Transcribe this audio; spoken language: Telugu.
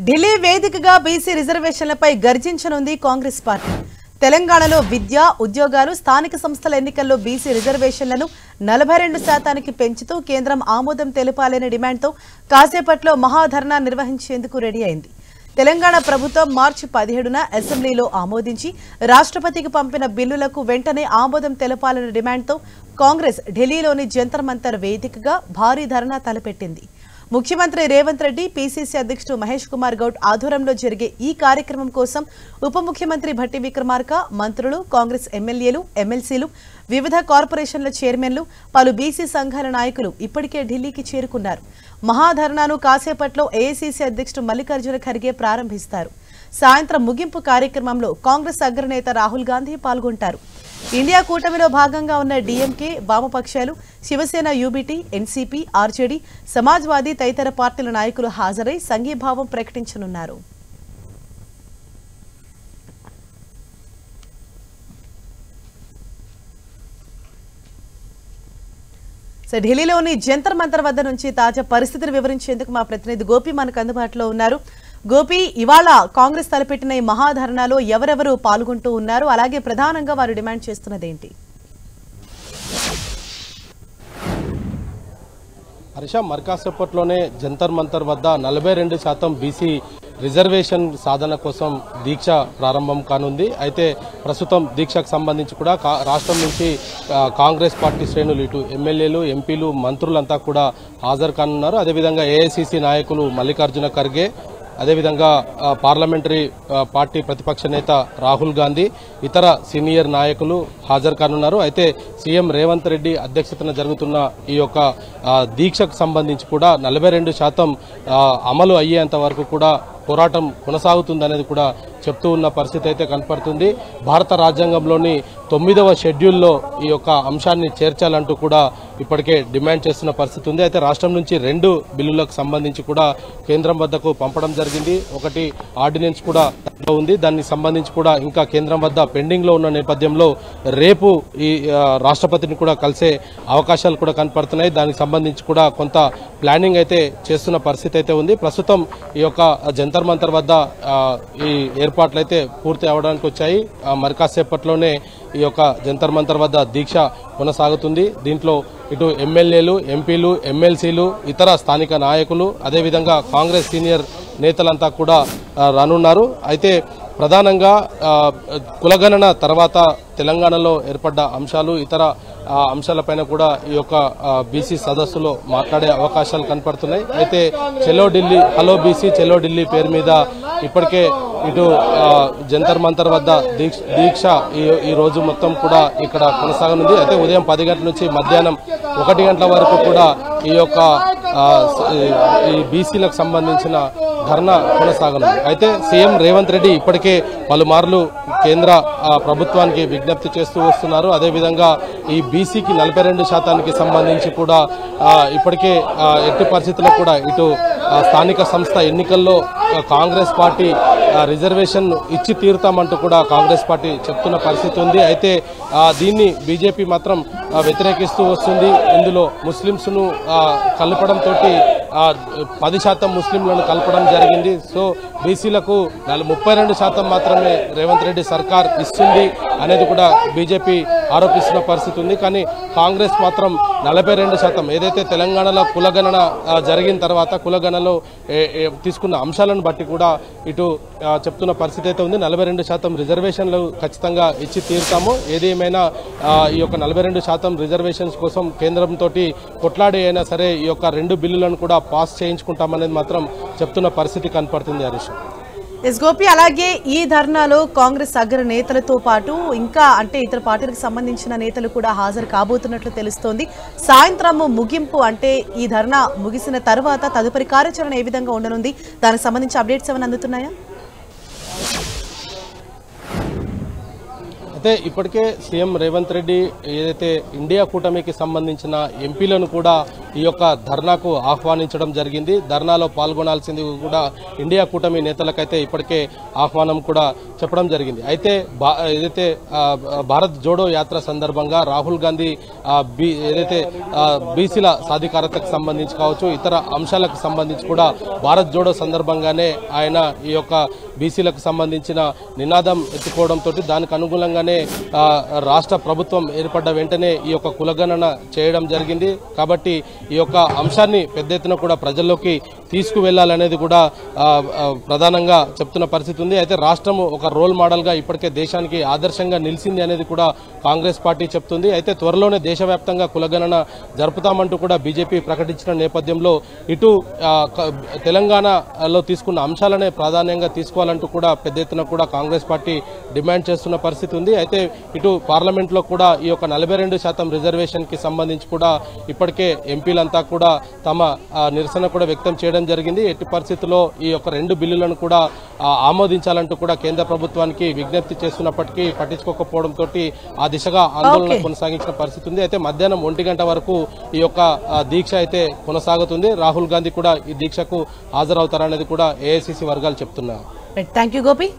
ఢిల్లీ వేదికగా బీసీ రిజర్వేషన్లపై గర్జించనుంది కాంగ్రెస్ పార్టీ. తెలంగాణలో విద్య, ఉద్యోగాలు, స్థానిక సంస్థల ఎన్నికల్లో బీసీ రిజర్వేషన్లను 42% పెంచుతూ కేంద్రం ఆమోదం తెలపాలనే డిమాండ్తో కాసేపట్లో మహాధర్నా నిర్వహించేందుకు రెడీ అయింది. తెలంగాణ ప్రభుత్వం మార్చి 17న అసెంబ్లీలో ఆమోదించి రాష్ట్రపతికి పంపిన బిల్లులకు వెంటనే ఆమోదం తెలపాలనే డిమాండ్తో కాంగ్రెస్ ఢిల్లీలోని జంతర్ మంతర్ వేదికగా భారీ ధర్నా తలపెట్టింది. ముఖ్యమంత్రి రేవంత్ రెడ్డి, పీసీసీ అధ్యక్షుడు మహేష్ కుమార్ గౌడ్ ఆధ్వర్యంలో జరిగే ఈ కార్యక్రమం కోసం ఉప ముఖ్యమంత్రి భట్టి విక్రమార్క, మంత్రులు, కాంగ్రెస్ ఎమ్మెల్యేలు, ఎమ్మెల్సీలు, వివిధ కార్పొరేషన్ల చైర్మన్లు, పలు బీసీ సంఘాల నాయకులు ఇప్పటికే ఢిల్లీకి చేరుకున్నారు. మహాధర్నాను కాసేపట్లో ఏఐసీసీ అధ్యక్షుడు మల్లికార్జున ఖర్గే ప్రారంభిస్తారు. సాయంత్రం ముగింపు కార్యక్రమంలో కాంగ్రెస్ అగ్రనేత రాహుల్ గాంధీ పాల్గొంటారు. ఇండియా కూటమిలో భాగంగా ఉన్న డీఎంకే, వామపక్షాలు, Shiv Sena, UBT, NCP, RJD, Samajwadi తదితర పార్టీల నాయకులు హాజరై సంఘీభావం ప్రకటించనున్నారు. ఢిల్లీలోని జంతర్ మంతర్ వద్ద నుంచి తాజా పరిస్థితిని వివరించేందుకు మా ప్రతినిధి గోపి మనకు అందుబాటులో ఉన్నారు. గోపి, ఇవాళ కాంగ్రెస్ తలపెట్టిన ఈ మహాధర్నాలో ఎవరెవరు పాల్గొంటూ ఉన్నారు? అలాగే ప్రధానంగా వారు డిమాండ్ చేస్తున్నదేంటి? హర్ష, మరికాసేపట్లోనే జంతర్ మంతర్ వద్ద 42% బీసీ రిజర్వేషన్ సాధన కోసం దీక్ష ప్రారంభం కానుంది. అయితే ప్రస్తుతం దీక్షకు సంబంధించి కూడా రాష్ట్రం నుంచి కాంగ్రెస్ పార్టీ శ్రేణులు, ఇటు ఎమ్మెల్యేలు, ఎంపీలు, మంత్రులంతా కూడా హాజరు కానున్నారు. అదేవిధంగా ఏఐసీసీ నాయకులు మల్లికార్జున ఖర్గే, అదేవిధంగా పార్లమెంటరీ పార్టీ ప్రతిపక్ష నేత రాహుల్ గాంధీ, ఇతర సీనియర్ నాయకులు హాజరు కానున్నారు. అయితే సీఎం రేవంత్ రెడ్డి అధ్యక్షతన జరుగుతున్న ఈ యొక్క దీక్షకు సంబంధించి కూడా 42% అమలు అయ్యేంత వరకు కూడా పోరాటం కొనసాగుతుందనేది కూడా చెప్తూ ఉన్న పరిస్థితి అయితే కనపడుతుంది. భారత రాజ్యాంగంలోని 9వ షెడ్యూల్లో ఈ యొక్క అంశాన్ని చేర్చాలంటూ కూడా ఇప్పటికే డిమాండ్ చేస్తున్న పరిస్థితి ఉంది. అయితే రాష్ట్రం నుంచి 2 బిల్లులకు సంబంధించి కూడా కేంద్రం వద్దకు పంపడం జరిగింది. ఒకటి ఆర్డినెన్స్ కూడా ఉంది. దానికి సంబంధించి కూడా ఇంకా కేంద్రం వద్ద పెండింగ్ లో ఉన్న నేపథ్యంలో రేపు ఈ రాష్ట్రపతిని కూడా కలిసే అవకాశాలు కూడా కనపడుతున్నాయి. దానికి సంబంధించి కూడా కొంత ప్లానింగ్ అయితే చేస్తున్న పరిస్థితి అయితే ఉంది. ప్రస్తుతం ఈ యొక్క జంతర్ మంతర్ వద్ద ఈ ఏర్పాట్లు అయితే పూర్తి అవడానికి వచ్చాయి. మరి కాసేపట్లోనే ఈ యొక్క జంతర్ మంతర్ వద్ద దీక్ష కొనసాగుతుంది. దీంట్లో ఇటు ఎమ్మెల్యేలు, ఎంపీలు, ఎమ్మెల్సీలు, ఇతర స్థానిక నాయకులు, అదేవిధంగా కాంగ్రెస్ సీనియర్ నేతలంతా కూడా రానున్నారు. అయితే ప్రధానంగా కులగణన తర్వాత తెలంగాణలో ఏర్పడ్డ అంశాలు, ఇతర అంశాలపైన కూడా ఈ యొక్క బీసీ సదస్సులో మాట్లాడే అవకాశాలు కనపడుతున్నాయి. అయితే చెలో ఢిల్లీ, హలో బీసీ చెలో ఢిల్లీ పేరు మీద ఇప్పటికే ఇటు జంతర్ మంతర్ వద్ద దీక్ష ఈ రోజు మొత్తం కూడా ఇక్కడ కొనసాగనుంది. అయితే ఉదయం 10 గంటల నుంచి మధ్యాహ్నం 1 గంటల వరకు కూడా ఈ యొక్క ఈ బీసీలకు సంబంధించిన ధర్నా కొనసాగనుంది. అయితే సీఎం రేవంత్ రెడ్డి ఇప్పటికే పలుమార్లు కేంద్ర ప్రభుత్వానికి విజ్ఞప్తి చేస్తూ వస్తున్నారు. అదేవిధంగా ఈ బీసీకి 42% సంబంధించి కూడా ఇప్పటికే ఎట్టి పరిస్థితుల్లో కూడా ఇటు స్థానిక సంస్థ ఎన్నికల్లో కాంగ్రెస్ పార్టీ రిజర్వేషన్ ఇచ్చి తీరుతామంటూ కూడా కాంగ్రెస్ పార్టీ చెప్తున్న పరిస్థితి ఉంది. అయితే దీన్ని బీజేపీ మాత్రం వ్యతిరేకిస్తూ వస్తుంది. ఇందులో ముస్లింస్ను కలపడంతో 10% ముస్లింలను కలపడం జరిగింది. సో బీసీలకు 32% మాత్రమే రేవంత్ రెడ్డి సర్కార్ ఇస్తుంది అనేది కూడా బీజేపీ ఆరోపిస్తున్న పరిస్థితి ఉంది. కానీ కాంగ్రెస్ మాత్రం 42%, ఏదైతే తెలంగాణలో కులగణన జరిగిన తర్వాత కులగణనలో తీసుకున్న అంశాలను బట్టి కూడా ఇటు చెప్తున్న పరిస్థితి అయితే ఉంది. 42% రిజర్వేషన్లు ఖచ్చితంగా ఇచ్చి తీరుతాము. ఏదేమైనా ఈ యొక్క 42% రిజర్వేషన్స్ కోసం కేంద్రంతో కొట్లాడి అయినా సరే ఈ యొక్క 2 బిల్లులను కూడా పాస్ చేయించుకుంటామనేది మాత్రం చెప్తున్న పరిస్థితి కనపడుతుంది. హరీష్, ఎస్ గోపి, అలాగే ఈ ధర్నాలో కాంగ్రెస్ అగ్ర నేతలతో పాటు ఇంకా అంటే ఇతర పార్టీలకు సంబంధించిన నేతలు కూడా హాజరు కాబోతున్నట్లు తెలుస్తోంది. సాయంత్రం ముగింపు అంటే ఈ ధర్నా ముగిసిన తర్వాత తదుపరి కార్యాచరణ ఏ విధంగా ఉండనుంది? దానికి సంబంధించి అప్డేట్స్ ఏమైనా అందుతున్నాయా? అయితే ఇప్పటికే సీఎం రేవంత్ రెడ్డి ఏదైతే ఇండియా కూటమికి సంబంధించిన ఎంపీలను కూడా ఈ యొక్క ధర్నాకు ఆహ్వానించడం జరిగింది. ధర్నాలో పాల్గొనాల్సింది కూడా ఇండియా కూటమి నేతలకైతే ఇప్పటికే ఆహ్వానం కూడా చెప్పడం జరిగింది. అయితే ఏదైతే భారత్ జోడో యాత్ర సందర్భంగా రాహుల్ గాంధీ ఏదైతే బీసీల సాధికారతకు సంబంధించి కావచ్చు, ఇతర అంశాలకు సంబంధించి కూడా భారత్ జోడో సందర్భంగానే ఆయన ఈ యొక్క బీసీలకు సంబంధించిన నినాదం ఎత్తుకోవడంతో దానికి అనుగుణంగానే రాష్ట్ర ప్రభుత్వం ఏర్పడ్డ వెంటనే ఈ యొక్క కులగణన చేయడం జరిగింది. కాబట్టి ఈ యొక్క అంశాన్ని పెద్ద ఎత్తున కూడా ప్రజల్లోకి తీసుకువెళ్లాలనేది కూడా ప్రధానంగా చెప్తున్న పరిస్థితి ఉంది. అయితే రాష్ట్రం ఒక రోల్ మోడల్ గా ఇప్పటికే దేశానికి ఆదర్శంగా నిలిచింది అనేది కూడా కాంగ్రెస్ పార్టీ చెప్తుంది. అయితే త్వరలోనే దేశవ్యాప్తంగా కులగణన జరుపుతామంటూ కూడా బీజేపీ ప్రకటించిన నేపథ్యంలో ఇటు తెలంగాణలో తీసుకున్న అంశాలనే ప్రాధాన్యంగా తీసుకోవాలంటూ కూడా పెద్ద ఎత్తున కూడా కాంగ్రెస్ పార్టీ డిమాండ్ చేస్తున్న పరిస్థితి ఉంది. అయితే ఇటు పార్లమెంట్ లో కూడా ఈ యొక్క 42% రిజర్వేషన్ కి సంబంధించి కూడా ఇప్పటికే ఎంపీలంతా కూడా తమ నిరసన కూడా వ్యక్తం చేయడం జరిగింది. ఎట్టి పరిస్థితుల్లో ఈ యొక్క 2 బిల్లులను కూడా ఆమోదించాలంటూ కూడా కేంద్ర ప్రభుత్వానికి విజ్ఞప్తి చేస్తున్నప్పటికీ పట్టించుకోకపోవడంతో ఆ దిశగా ఆందోళన కొనసాగించిన పరిస్థితి ఉంది. అయితే మధ్యాహ్నం 1 గంట వరకు ఈ యొక్క దీక్ష అయితే కొనసాగుతుంది. రాహుల్ గాంధీ కూడా ఈ దీక్షకు హాజరవుతారనేది కూడా ఏఐసిసి వర్గాలు చెప్తున్నారు. Thank you Gopi.